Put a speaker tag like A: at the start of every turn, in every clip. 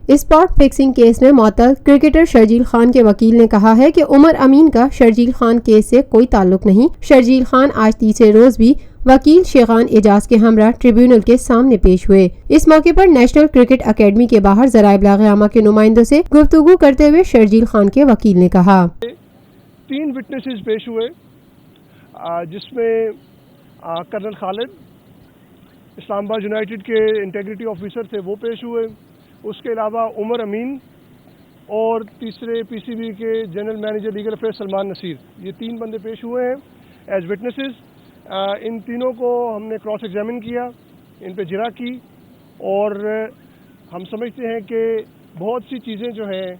A: Spot fixing case میں معطل cricketer Sharjeel Khan کے وکیل نے کہا ہے کہ عمر امین کا شرجیل خان کیس سے کوئی تعلق نہیں۔ شرجیل خان آج تیسرے روز بھی وکیل شیخان اعجاز کے ہمراہ ٹریبیونل کے سامنے پیش ہوئے۔ اس موقع پر نیشنل کرکٹ اکیڈمی کے باہر ذرائع ابلاغ عامہ کے نمائندوں سے گفتگو کرتے ہوئے شرجیل خان کے وکیل نے کہا
B: 3 وٹنسز پیش ہوئے، جس میں کرنل خالد اسلام آباد یونائٹڈ کے انٹیگریٹی آفیسر تھے، وہ پیش ہوئے۔ اس کے علاوہ عمر امین اور تیسرے پی سی بی کے general manager legal affair Salman Naseer, یہ 3 بندے پیش ہوئے ہیں ایز وٹنسز۔ ان تینوں کو ہم نے کراس ایگزامن کیا، ان پہ جرح کی، اور ہم سمجھتے ہیں کہ بہت سی چیزیں جو ہیں،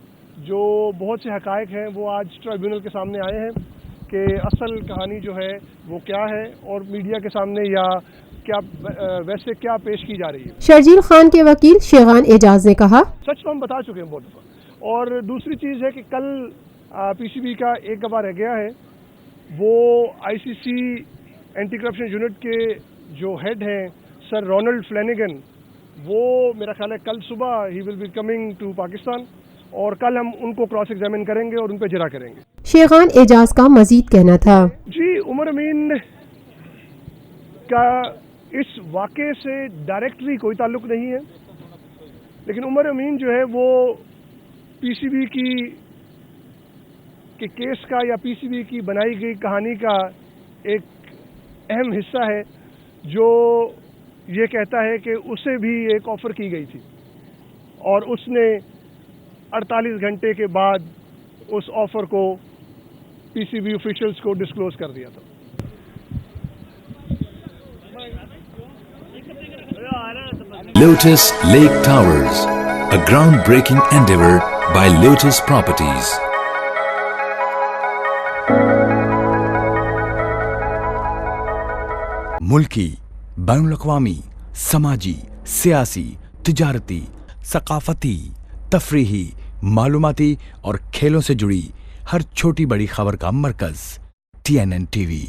B: جو بہت سے حقائق ہیں، وہ آج ٹرائبیونل کے سامنے آئے ہیں کہ اصل کہانی جو ہے وہ کیا ہے اور میڈیا کے سامنے یا کیا ویسے کیا پیش کی جا رہی ہے۔
A: شرجیل خان کے وکیل شیخان اعجاز نے کہا
B: سچ تو ہم بتا چکے ہیں بہت دفعہ، اور دوسری چیز ہے کہ کل پی سی بی کا ایک گواہ رہ گیا ہے، وہ آئی سی سی اینٹی کرپشن یونٹ کے جو ہیڈ ہیں سر رونلڈ فلینیگن، وہ میرا خیال ہے کل صبح ہی will be coming to Pakistan, اور کل ہم ان کو کراس ایگزامن کریں گے اور ان پہ جرح کریں گے۔
A: شیخان اعجاز کا مزید کہنا تھا
B: جی، عمر امین کا اس واقعے سے ڈائریکٹلی کوئی تعلق نہیں ہے، لیکن عمر امین جو ہے وہ پی سی بی کے کیس کا یا پی سی بی کی بنائی گئی کہانی کا ایک اہم حصہ ہے، جو یہ کہتا ہے کہ اسے بھی ایک آفر کی گئی تھی اور اس نے 48 گھنٹے کے بعد اس آفر کو پی سی بی آفیشلز کو ڈسکلوز کر دیا تھا۔
C: Lotus Lake Towers, a groundbreaking endeavor by Lotus Properties. ملکی، بین الاقوامی، سماجی، سیاسی، تجارتی، ثقافتی، تفریحی، معلوماتی اور کھیلوں سے جڑی ہر چھوٹی بڑی خبر کا مرکز TNN TV۔